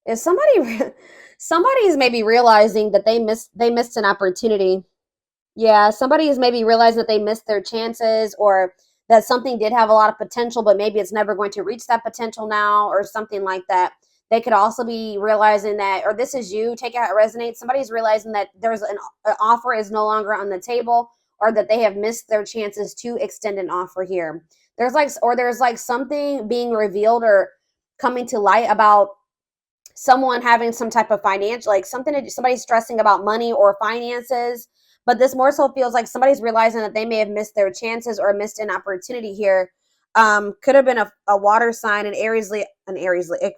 Is somebody's maybe realizing that they missed an opportunity. Yeah, somebody is maybe realizing that they missed their chances, or that something did have a lot of potential, but maybe it's never going to reach that potential now, or something like that. They could also be realizing that, or this is you, take it how it resonates. Somebody's realizing that an offer is no longer on the table, or that they have missed their chances to extend an offer here. There's like something being revealed or coming to light about someone having some type of financial, like somebody's stressing about money or finances, but this more so feels like somebody's realizing that they may have missed their chances or missed an opportunity here. Could have been a water sign, an Aries,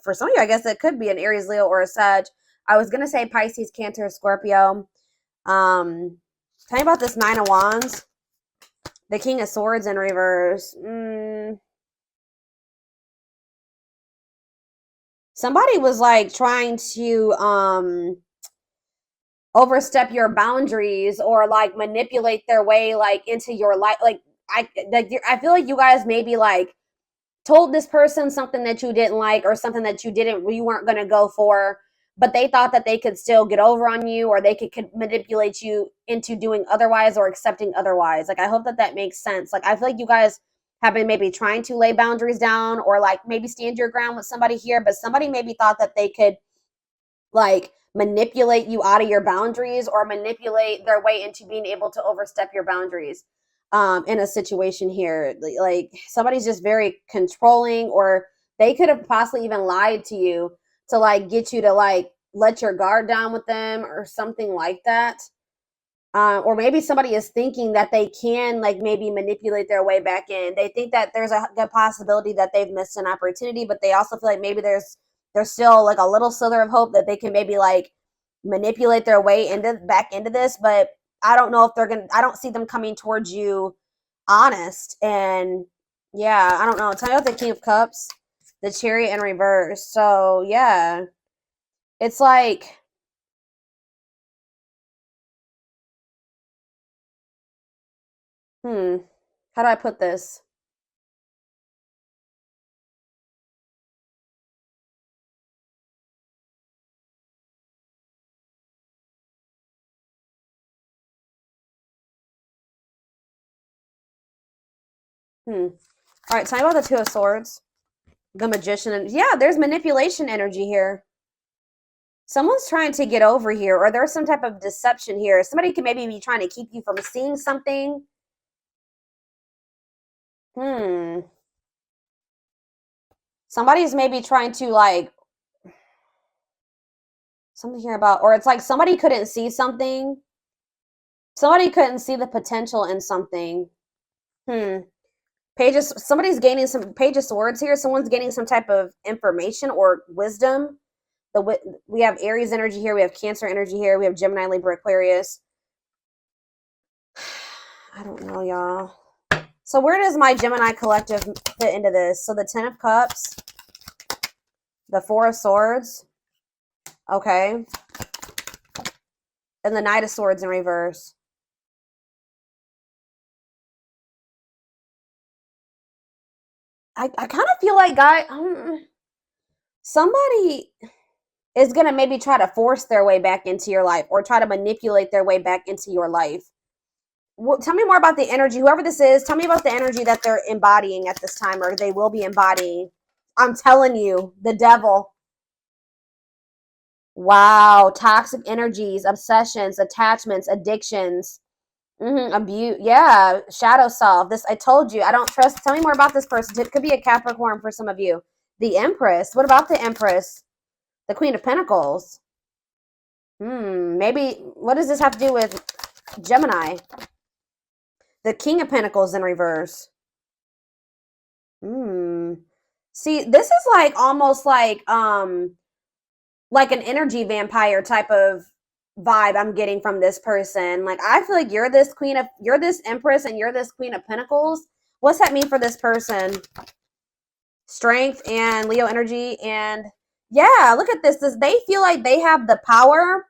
for some of you, I guess it could be an Aries, Leo, or a Sag. I was gonna say Pisces, Cancer, Scorpio. Tell me about this Nine of Wands, the King of Swords in reverse. Somebody was like trying to overstep your boundaries, or like manipulate their way like into your life. I feel like you guys maybe like told this person something that you didn't like, or something that you weren't going to go for, but they thought that they could still get over on you, or they could manipulate you into doing otherwise, or accepting otherwise. Like, I hope that that makes sense. Like, I feel like you guys have been maybe trying to lay boundaries down, or like maybe stand your ground with somebody here, but somebody maybe thought that they could like manipulate you out of your boundaries, or manipulate their way into being able to overstep your boundaries in a situation here. Like, somebody's just very controlling, or they could have possibly even lied to you to like get you to like let your guard down with them, or something like that. Or maybe somebody is thinking that they can like maybe manipulate their way back in. They think that there's a good possibility that they've missed an opportunity, but they also feel like maybe there's still like a little slither of hope that they can maybe like manipulate their way into back into this. But I don't know if they're gonna. I don't see them coming towards you honest. And yeah, I don't know. Tell me about the King of Cups, the Chariot in reverse. So yeah, it's like, how do I put this? Hmm. All right, tell me about the Two of Swords, the Magician, and yeah, there's manipulation energy here. Someone's trying to get over here, or there's some type of deception here. Somebody could maybe be trying to keep you from seeing something. Hmm. Somebody's maybe trying to like something here about, or it's like somebody couldn't see something. Somebody couldn't see the potential in something. Hmm. Pages. Somebody's gaining some Page of Swords here. Someone's gaining some type of information or wisdom. We have Aries energy here. We have Cancer energy here. We have Gemini, Libra, Aquarius. I don't know, y'all. So where does my Gemini collective fit into this? So the Ten of Cups, the Four of Swords, okay, and the Knight of Swords in reverse. I kind of feel like somebody is gonna maybe try to force their way back into your life, or try to manipulate their way back into your life. Well, tell me more about the energy. Whoever this is, tell me about the energy that they're embodying at this time, or they will be embodying. I'm telling you, the devil. Wow, toxic energies, obsessions, attachments, addictions, abuse. Yeah, shadow self. This I told you. I don't trust. Tell me more about this person. It could be a Capricorn for some of you. The Empress. What about the Empress? The Queen of Pentacles. Maybe. What does this have to do with Gemini? The King of Pentacles in reverse. See, this is like almost like an energy vampire type of vibe I'm getting from this person. Like, I feel like you're this Empress, and you're this Queen of Pentacles. What's that mean for this person? Strength and Leo energy, and yeah, look at this. They feel like they have the power.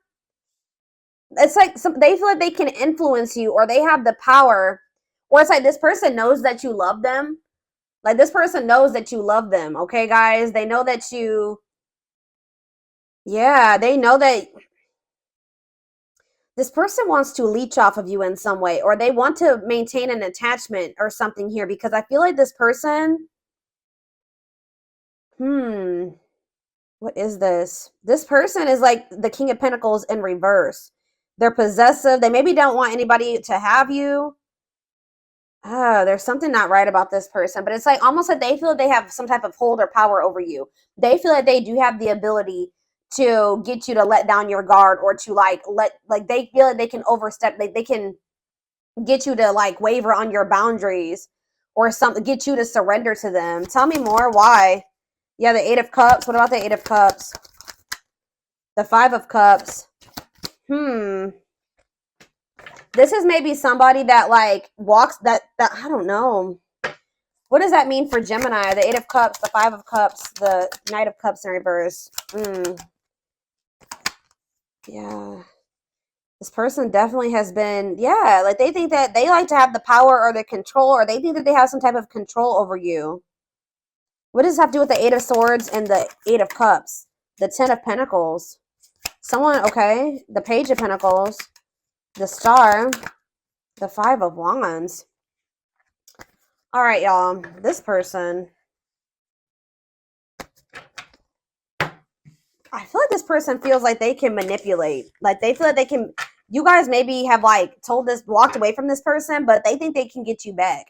It's like they feel like they can influence you, or they have the power, or it's like this person knows that you love them. Like, this person knows that you love them. Okay, guys, they know that you Yeah, they know that this person wants to leech off of you in some way, or they want to maintain an attachment or something here, because I feel like this person, what is this? This person is like the King of Pentacles in reverse. They're possessive. They maybe don't want anybody to have you. Oh, there's something not right about this person, but it's like almost like they feel like they have some type of hold or power over you. They feel like they do have the ability to get you to let down your guard, or to like they feel like they can overstep, like they can get you to like waver on your boundaries, or something, get you to surrender to them. Tell me more. Why? Yeah, the Eight of Cups. What about the Eight of Cups? The Five of Cups. This is maybe somebody that like walks that I don't know. What does that mean for Gemini? The Eight of Cups, the Five of Cups, the Knight of Cups in reverse. Yeah. This person definitely has been, yeah, like they think that they like to have the power or the control, or they think that they have some type of control over you. What does this have to do with the Eight of Swords and the Eight of Cups? The Ten of Pentacles. Someone, okay, the Page of Pentacles, the Star, the Five of Wands. All right, y'all, this person, I feel like this person feels like they can manipulate. Like they feel like they can, you guys maybe have like walked away from this person, but they think they can get you back.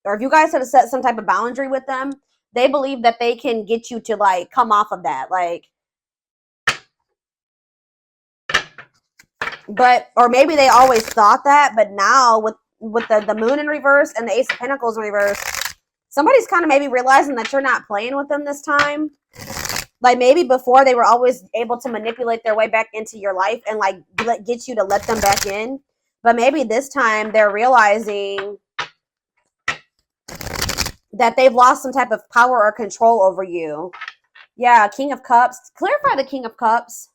Or if you guys have set some type of boundary with them, they believe that they can get you to like come off of that. Like, but, or maybe they always thought that, but now with the Moon in reverse and the Ace of Pentacles in reverse, somebody's kind of maybe realizing that you're not playing with them this time. Like maybe before they were always able to manipulate their way back into your life and like get you to let them back in. But maybe this time they're realizing that they've lost some type of power or control over you. Yeah, King of Cups. Clarify the King of Cups.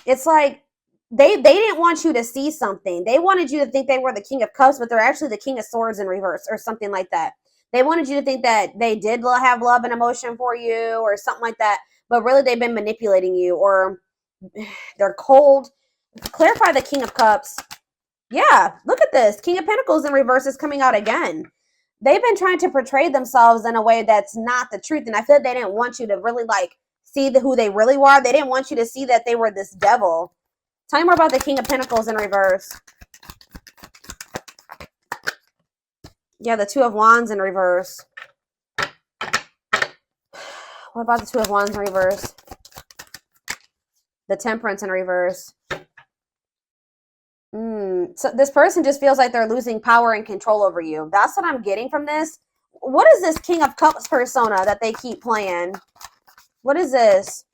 It's like they didn't want you to see something. They wanted you to think they were the King of Cups, but they're actually the King of Swords in reverse or something like that. They wanted you to think that they did have love and emotion for you or something like that, but really they've been manipulating you, or they're cold. Clarify the King of Cups. Yeah, look at this. King of Pentacles in reverse is coming out again. They've been trying to portray themselves in a way that's not the truth, and I feel like they didn't want you to really like see who they really were. They didn't want you to see that they were this devil. Tell me more about the King of Pentacles in reverse. Yeah, the Two of Wands in reverse. What about the Two of Wands in reverse? The Temperance in reverse. So this person just feels like they're losing power and control over you. That's what I'm getting from this. What is this King of Cups persona that they keep playing? What is this?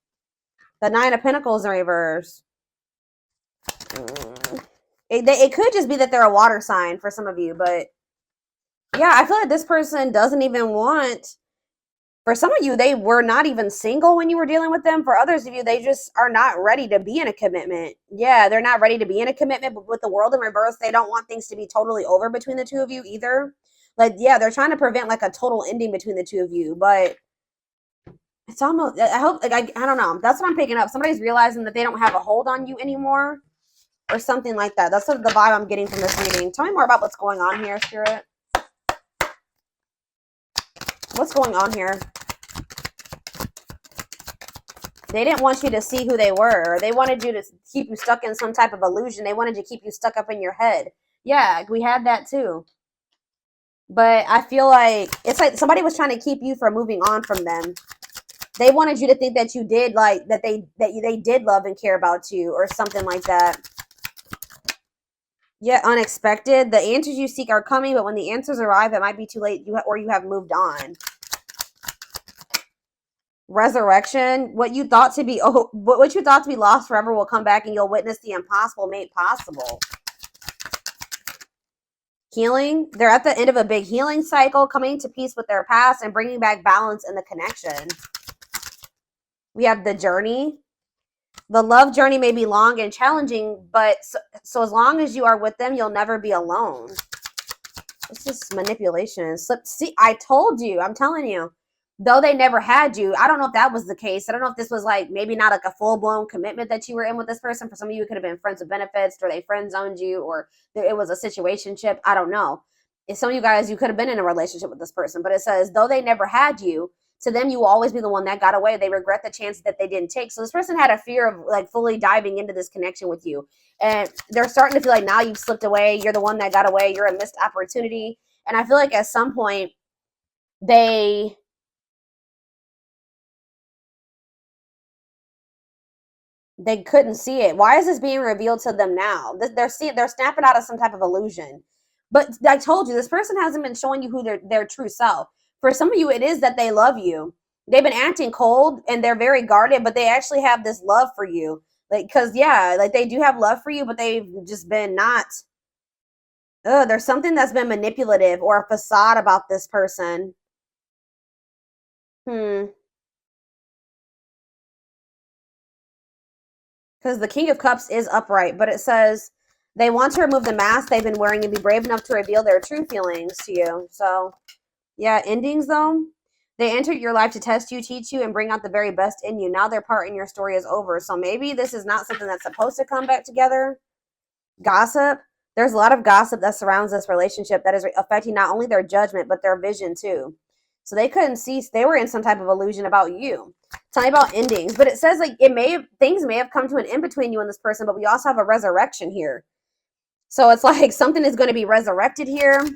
The Nine of Pentacles in reverse. It could just be that they're a water sign for some of you, but yeah, I feel like this person doesn't even want, for some of you, they were not even single when you were dealing with them. For others of you, they just are not ready to be in a commitment. Yeah, they're not ready to be in a commitment, but with the World in reverse, they don't want things to be totally over between the two of you either. Like, yeah, they're trying to prevent like a total ending between the two of you, but it's almost, I hope, like, I don't know. That's what I'm picking up. Somebody's realizing that they don't have a hold on you anymore or something like that. That's sort of the vibe I'm getting from this reading. Tell me more about what's going on here, Spirit. What's going on here? They didn't want you to see who they were. They wanted you to keep you stuck in some type of illusion. They wanted to keep you stuck up in your head. Yeah, we had that too. But I feel like it's like somebody was trying to keep you from moving on from them. They wanted you to think that you did like that they did love and care about you or something like that. Yeah, unexpected. The answers you seek are coming, but when the answers arrive, it might be too late. Or you have moved on. Resurrection. What you thought to be lost forever will come back, and you'll witness the impossible made possible. Healing. They're at the end of a big healing cycle, coming to peace with their past and bringing back balance in the connection. We have the journey. The love journey may be long and challenging, but so as long as you are with them, you'll never be alone. It's just manipulation. See, I told you. I'm telling you. though they never had you. I don't know if that was the case. I don't know if this was like maybe not like a full-blown commitment that you were in with this person. For some of you, it could have been friends with benefits, or they friend zoned you, or it was a situationship. I don't know. If some of you guys, you could have been in a relationship with this person, but it says, though they never had you, to them, you will always be the one that got away. They regret the chance that they didn't take. So this person had a fear of like fully diving into this connection with you. And they're starting to feel like now you've slipped away. You're the one that got away. You're a missed opportunity. And I feel like at some point they couldn't see it. Why is this being revealed to them now? They're snapping out of some type of illusion. But I told you, this person hasn't been showing you who their true self. For some of you, it is that they love you. They've been acting cold and they're very guarded, but they actually have this love for you. Like, cause yeah, like they do have love for you, but they've just been not. There's something that's been manipulative or a facade about this person. Because the King of Cups is upright, but it says they want to remove the mask they've been wearing and be brave enough to reveal their true feelings to you. So, yeah, endings though. They entered your life to test you, teach you, and bring out the very best in you. Now their part in your story is over. So maybe this is not something that's supposed to come back together. Gossip. There's a lot of gossip that surrounds this relationship that is affecting not only their judgment, but their vision too. So they couldn't see, they were in some type of illusion about you. Tell me about endings. But it says like things may have come to an end between you and this person, but we also have a resurrection here. So it's like something is going to be resurrected here.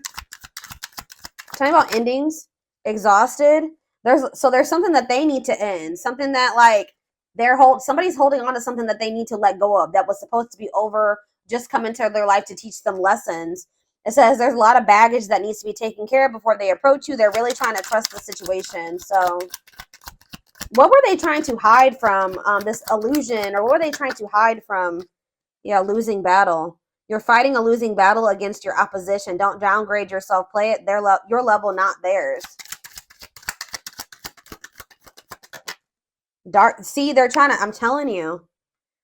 Tell me about endings. Exhausted. There's something that they need to end. Something that like somebody's holding on to something that they need to let go of that was supposed to be over, just come into their life to teach them lessons. It says there's a lot of baggage that needs to be taken care of before they approach you. They're really trying to trust the situation. So what were they trying to hide from this illusion, or what were they trying to hide from? Yeah, losing battle. You're fighting a losing battle against your opposition. Don't downgrade yourself. Play it your level, not theirs. Dark. See, they're trying to, I'm telling you.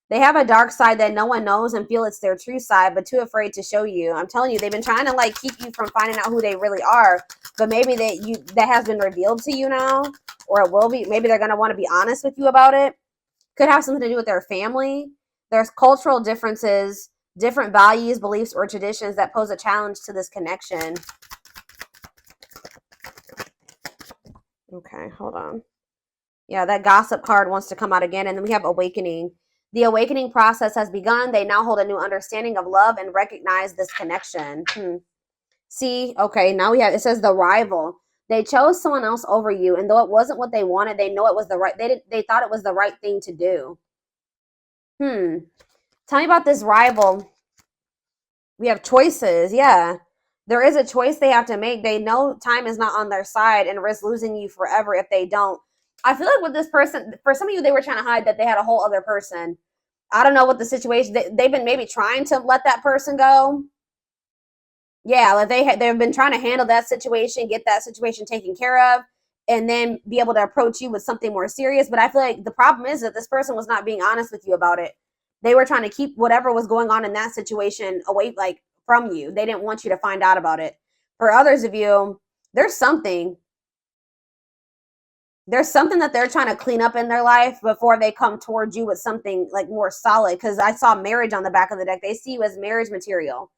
They have a dark side that no one knows and feel it's their true side, but too afraid to show you. I'm telling you, they've been trying to like keep you from finding out who they really are, but maybe that has been revealed to you now, or it will be. Maybe they're going to want to be honest with you about it. Could have something to do with their family. There's cultural differences, different values, beliefs, or traditions that pose a challenge to this connection. Okay, hold on. Yeah, that gossip card wants to come out again, and then we have awakening. The awakening process has begun. They now hold a new understanding of love and recognize this connection. See, okay, now it says the rival. They chose someone else over you, and though it wasn't what they wanted, they know it was the right. They thought it was the right thing to do. Tell me about this rival. We have choices. Yeah, there is a choice they have to make. They know time is not on their side and risk losing you forever if they don't. I feel like with this person, for some of you, they were trying to hide that they had a whole other person. I don't know what the situation. They've been maybe trying to let that person go. Yeah, like they've been trying to handle that situation, get that situation taken care of, and then be able to approach you with something more serious. But I feel like the problem is that this person was not being honest with you about it. They were trying to keep whatever was going on in that situation away, like from you. They didn't want you to find out about it. For others of you, there's something that they're trying to clean up in their life before they come towards you with something like more solid. Because I saw marriage on the back of the deck. They see you as marriage material.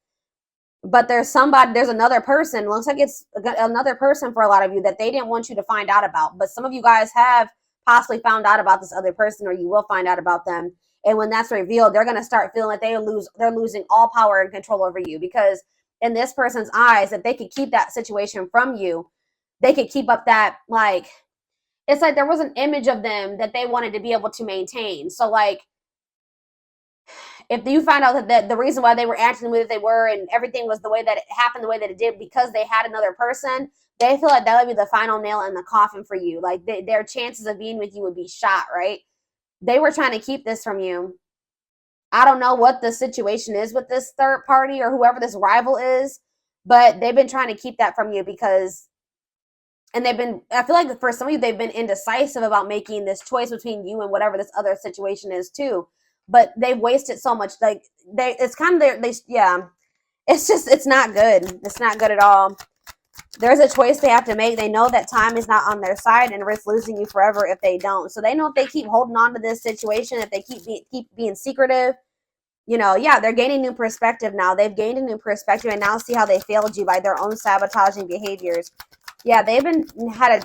But there's another person. Looks like it's another person for a lot of you that they didn't want you to find out about. But some of you guys have possibly found out about this other person, or you will find out about them. And when that's revealed, they're going to start feeling like they're losing all power and control over you. Because in this person's eyes, if they could keep that situation from you, they could keep up that, like, it's like there was an image of them that they wanted to be able to maintain. So like, if you find out that the reason why they were acting the way that they were and everything was the way that it happened, the way that it did, because they had another person, they feel like that would be the final nail in the coffin for you. Like their chances of being with you would be shot, right? They were trying to keep this from you. I don't know what the situation is with this third party or whoever this rival is, but they've been trying to keep that from you because, and I feel like for some of you, they've been indecisive about making this choice between you and whatever this other situation is too. But they've wasted so much. Like it's kind of it's not good. It's not good at all. There's a choice they have to make. They know that time is not on their side and risk losing you forever if they don't. So they know if they keep holding on to this situation, if they keep being secretive, you know, yeah, they're gaining new perspective now. They've gained a new perspective and now see how they failed you by their own sabotaging behaviors. Yeah, they've been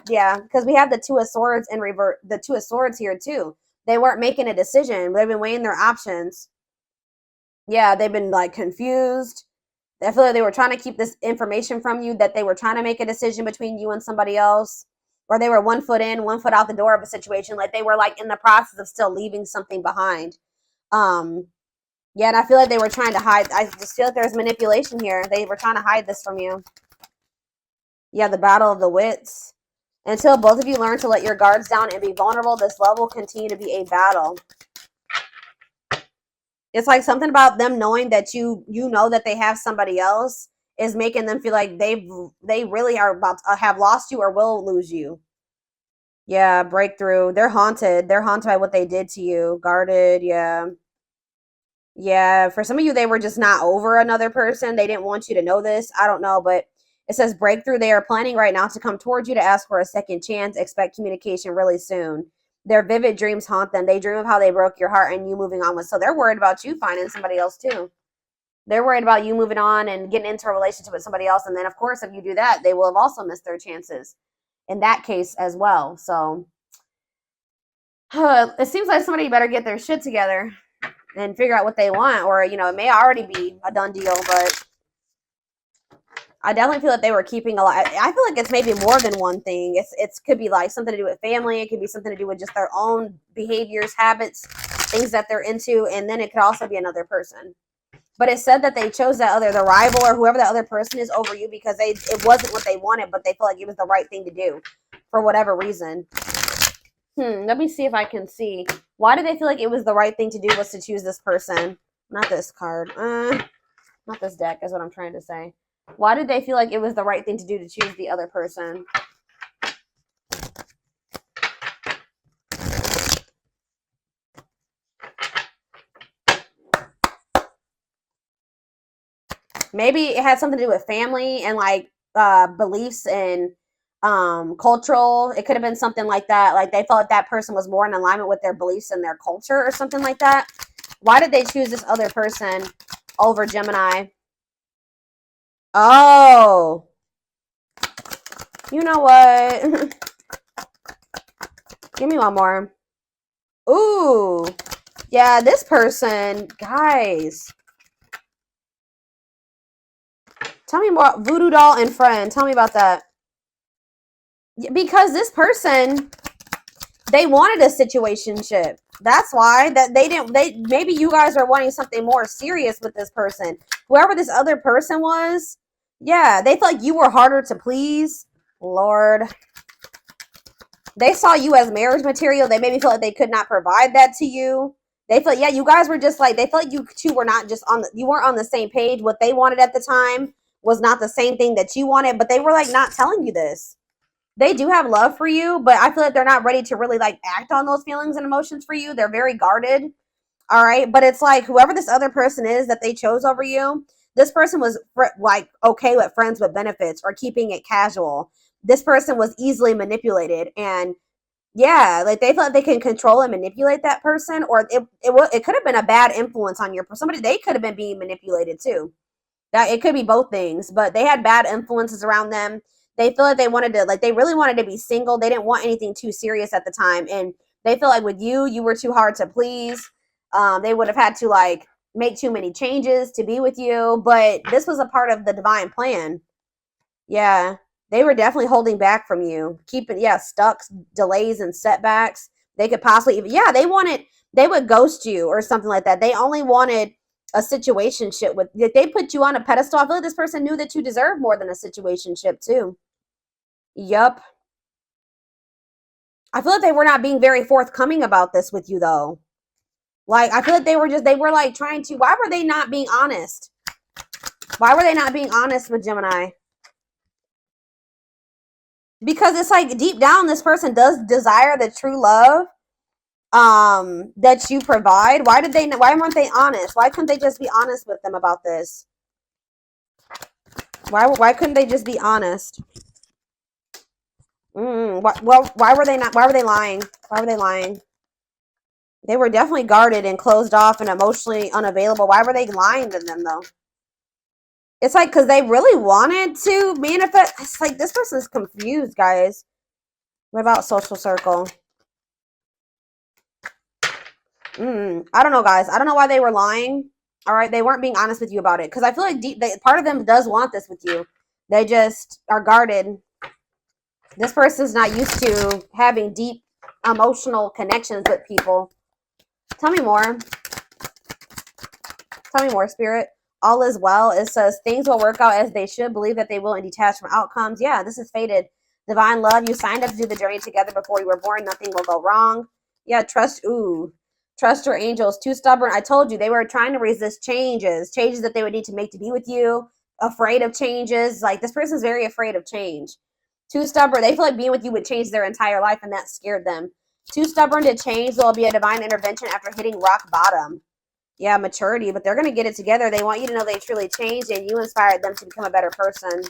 yeah, because we have the Two of Swords and revert the Two of Swords here too. They weren't making a decision. They've been weighing their options. Yeah, they've been like confused. I feel like they were trying to keep this information from you, that they were trying to make a decision between you and somebody else, or they were 1 foot in, 1 foot out the door of a situation. Like they were like in the process of still leaving something behind. Yeah, and I feel like they were trying to hide. I just feel like there's manipulation here. They were trying to hide this from you. Yeah, the battle of the wits. Until both of you learn to let your guards down and be vulnerable, this love will continue to be a battle. It's like something about them knowing that you know that they have somebody else is making them feel like they really are about to have lost you or will lose you. Yeah, breakthrough. They're haunted. They're haunted by what they did to you. Guarded, yeah. Yeah, for some of you, they were just not over another person. They didn't want you to know this. I don't know, but it says breakthrough. They are planning right now to come towards you to ask for a second chance. Expect communication really soon. Their vivid dreams haunt them. They dream of how they broke your heart and you moving on with. So they're worried about you finding somebody else too. They're worried about you moving on and getting into a relationship with somebody else. And then, of course, if you do that, they will have also missed their chances in that case as well. So it seems like somebody better get their shit together and figure out what they want, or, you know, it may already be a done deal, but I definitely feel that they were keeping a lot. I feel like it's maybe more than one thing. It's could be like something to do with family. It could be something to do with just their own behaviors, habits, things that they're into, and then it could also be another person. But it said that they chose that other, the rival or whoever the other person is over you because it wasn't what they wanted, but they felt like it was the right thing to do for whatever reason. Let me see if I can see. Why did they feel like it was the right thing to do was to choose this person? Not this card. Not this deck is what I'm trying to say. Why did they feel like it was the right thing to do to choose the other person? Maybe it had something to do with family and like beliefs and cultural. It could have been something like that. Like they felt like that person was more in alignment with their beliefs and their culture or something like that. Why did they choose this other person over Gemini? Oh, you know what? Give me one more. Ooh, yeah, this person, guys. Tell me more. Voodoo doll and friend. Tell me about that. Because this person, they wanted a situationship. That's why that they didn't. Maybe you guys are wanting something more serious with this person. Whoever this other person was, yeah, they felt like you were harder to please. Lord, they saw you as marriage material. They maybe felt like they could not provide that to you. They felt, yeah, you guys were just like, they felt like you two were not just you weren't on the same page. What they wanted at the time was not the same thing that you wanted, but they were like not telling you this. They do have love for you, but I feel like they're not ready to really like act on those feelings and emotions for you. They're very guarded. All right. But it's like whoever this other person is that they chose over you, this person was like okay with friends with benefits or keeping it casual. This person was easily manipulated. And yeah, like they felt like they can control and manipulate that person, or it could have been a bad influence on your somebody. They could have been being manipulated too. That it could be both things, but they had bad influences around them. They feel like they wanted to, like they really wanted to be single. They didn't want anything too serious at the time, and they feel like with you were too hard to please. They would have had to like make too many changes to be with you, but this was a part of the divine plan. Yeah, they were definitely holding back from you, keeping stuck, delays and setbacks. They could possibly even they would ghost you or something like that. They only wanted a situationship with. They put you on a pedestal. I feel like this person knew that you deserve more than a situationship too. Yup. I feel like they were not being very forthcoming about this with you though. Like I feel like they were like trying to. Why were they not being honest? Why were they not being honest with Gemini? Because it's like deep down this person does desire the true love that you provide. Why weren't they honest? Why couldn't they just be honest with them about this? Why couldn't they just be honest? Why were they not? Why were they lying? Why were they lying? They were definitely guarded and closed off and emotionally unavailable. Why were they lying to them though? It's like because they really wanted to manifest. It's like this person's confused, guys. What about social circle? I don't know, guys. I don't know why they were lying. All right, they weren't being honest with you about it because I feel like part of them does want this with you. They just are guarded. This person's not used to having deep emotional connections with people. Tell me more. Tell me more, Spirit. All is well. It says things will work out as they should. Believe that they will and detach from outcomes. Yeah, this is fated. Divine love. You signed up to do the journey together before you were born. Nothing will go wrong. Yeah, trust. Ooh. Trust your angels. Too stubborn. I told you they were trying to resist changes that they would need to make to be with you. Afraid of changes. Like this person's very afraid of change. Too stubborn. They feel like being with you would change their entire life, and that scared them. Too stubborn to change. There will be a divine intervention after hitting rock bottom. Yeah, maturity, but they're going to get it together. They want you to know they truly changed and you inspired them to become a better person.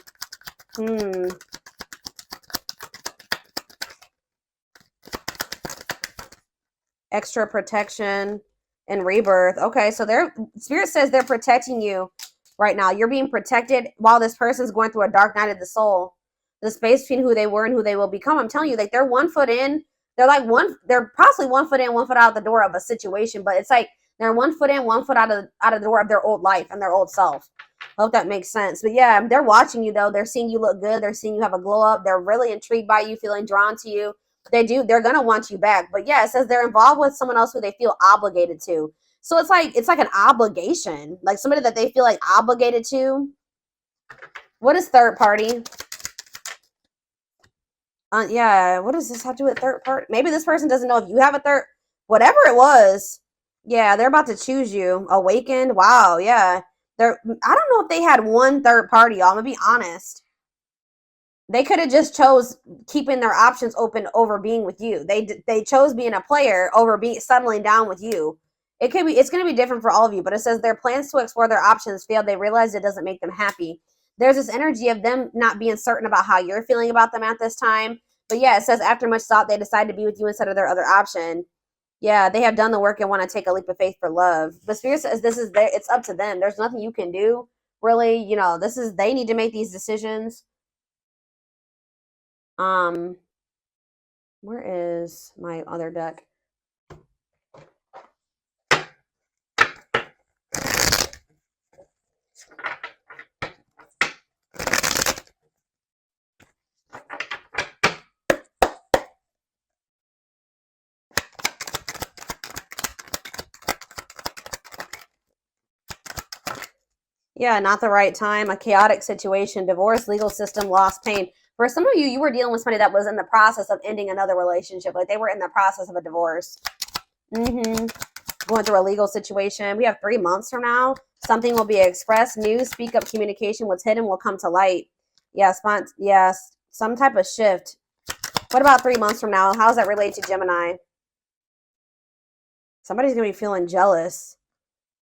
Extra protection and rebirth. Okay, so Spirit says they're protecting you right now. You're being protected while this person's going through a dark night of the soul. The space between who they were and who they will become. I'm telling you, like they're 1 foot in. They're possibly 1 foot in, 1 foot out the door of a situation, but it's like they're 1 foot in, 1 foot out of the door of their old life and their old self. I hope that makes sense. But yeah, they're watching you though. They're seeing you look good. They're seeing you have a glow up. They're really intrigued by you, feeling drawn to you. They're gonna want you back. But yeah, it says they're involved with someone else who they feel obligated to. So it's like an obligation. Like somebody that they feel like obligated to. What is third party? Yeah, what does this have to do with third party? Maybe this person doesn't know if you have a third, whatever it was. Yeah, they're about to choose you. Awakened. Wow. Yeah. I don't know if they had one third party, y'all. I'm gonna be honest. They could have just chose keeping their options open over being with you. They chose being a player over settling down with you. It's going to be different for all of you, but it says their plans to explore their options failed. They realized it doesn't make them happy. There's this energy of them not being certain about how you're feeling about them at this time. But yeah, it says after much thought, they decided to be with you instead of their other option. Yeah, they have done the work and want to take a leap of faith for love. But Spirit says it's up to them. There's nothing you can do, really. They need to make these decisions. Where is my other deck? Yeah, not the right time, a chaotic situation, divorce, legal system, loss, pain. For some of you, you were dealing with somebody that was in the process of ending another relationship. Like they were in the process of a divorce. Going through a legal situation. We have 3 months from now. Something will be expressed, news, speak up, communication. What's hidden will come to light. Yes, some type of shift. What about 3 months from now? How does that relate to Gemini? Somebody's going to be feeling jealous.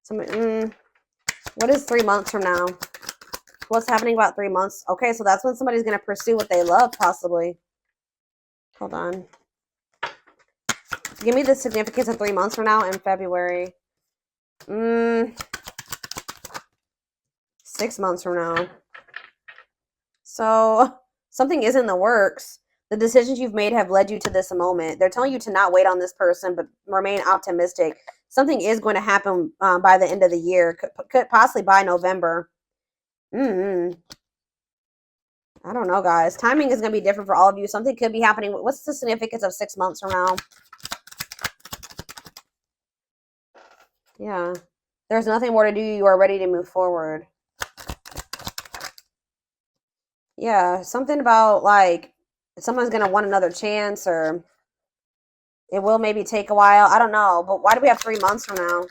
What is 3 months from now? What's happening about 3 months? Okay, so that's when somebody's going to pursue what they love, possibly. Hold on. Give me the significance of 3 months from now in February. 6 months from now. So something is in the works. The decisions you've made have led you to this moment. They're telling you to not wait on this person, but remain optimistic. Something is going to happen by the end of the year. Could possibly by November. I don't know, guys. Timing is going to be different for all of you. Something could be happening. What's the significance of 6 months from now? Yeah. There's nothing more to do. You are ready to move forward. Yeah. Something about like someone's going to want another chance, or it will maybe take a while. I don't know. But why do we have 3 months from now?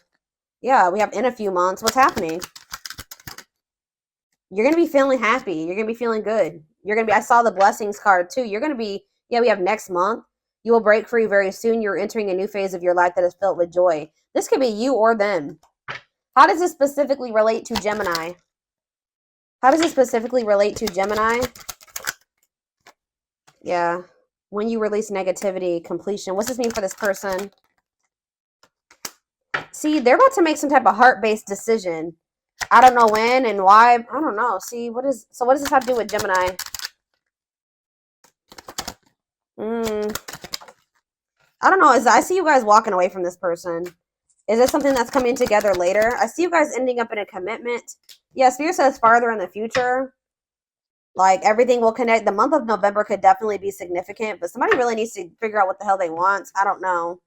Yeah, we have in a few months. What's happening? You're going to be feeling happy. You're going to be feeling good. I saw the blessings card too. You're going to be, we have next month. You will break free very soon. You're entering a new phase of your life that is filled with joy. This could be you or them. How does this specifically relate to Gemini? How does it specifically relate to Gemini? Yeah. When you release negativity, completion. What's this mean for this person? See, they're about to make some type of heart-based decision. I don't know when and why. I don't know. See, what does this have to do with Gemini? I don't know. I see you guys walking away from this person. Is this something that's coming together later? I see you guys ending up in a commitment. Yeah, Spirit says farther in the future. Like, everything will connect. The month of November could definitely be significant, but somebody really needs to figure out what the hell they want. I don't know.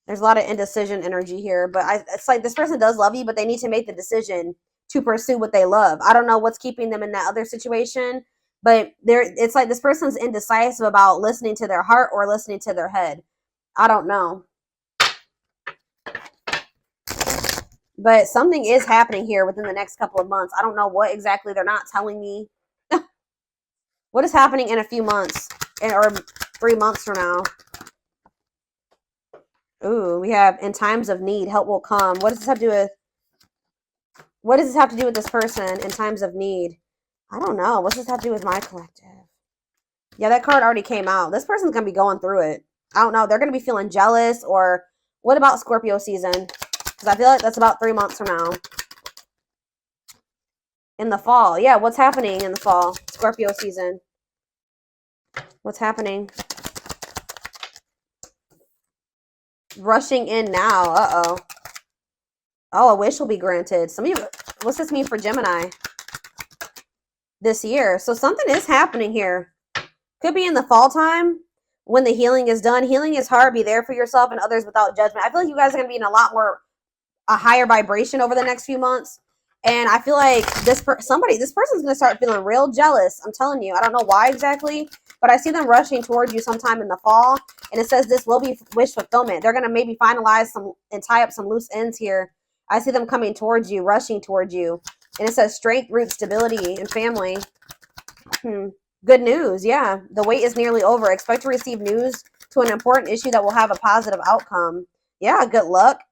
There's a lot of indecision energy here, but it's like this person does love you, but they need to make the decision to pursue what they love. I don't know what's keeping them in that other situation, but it's like this person's indecisive about listening to their heart or listening to their head. I don't know. But something is happening here within the next couple of months. I don't know what exactly. They're not telling me. What is happening in a few months or 3 months from now? Ooh, we have in times of need, help will come. What does this have to do with? What does this have to do with this person in times of need? I don't know. What does this have to do with my collective? Yeah, that card already came out. This person's going to be going through it. I don't know. They're going to be feeling jealous. Or what about Scorpio season? Because I feel like that's about 3 months from now. In the fall. Yeah, what's happening in the fall? Scorpio season. What's happening? Rushing in now. Uh-oh. Oh, a wish will be granted. Some of you, what's this mean for Gemini this year? So something is happening here. Could be in the fall time when the healing is done. Healing is hard. Be there for yourself and others without judgment. I feel like you guys are going to be in a higher vibration over the next few months. And I feel like this person's going to start feeling real jealous. I'm telling you. I don't know why exactly, but I see them rushing towards you sometime in the fall. And it says this will be wish fulfillment. They're going to maybe finalize and tie up some loose ends here. I see them coming towards you, rushing towards you. And it says strength, root, stability, and family. Good news. Yeah. The wait is nearly over. Expect to receive news to an important issue that will have a positive outcome. Yeah. Good luck.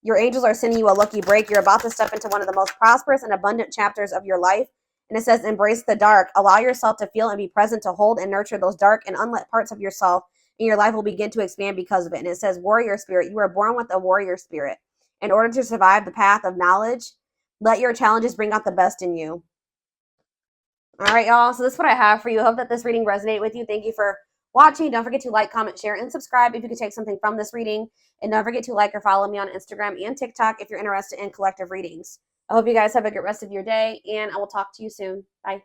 Your angels are sending you a lucky break. You're about to step into one of the most prosperous and abundant chapters of your life. And it says, embrace the dark. Allow yourself to feel and be present to hold and nurture those dark and unlit parts of yourself. And your life will begin to expand because of it. And it says, warrior spirit. You were born with a warrior spirit. In order to survive the path of knowledge, let your challenges bring out the best in you. All right, y'all. So this is what I have for you. I hope that this reading resonated with you. Thank you for watching. Don't forget to like, comment, share, and subscribe if you could take something from this reading. And don't forget to like or follow me on Instagram and TikTok if you're interested in collective readings. I hope you guys have a good rest of your day, and I will talk to you soon. Bye.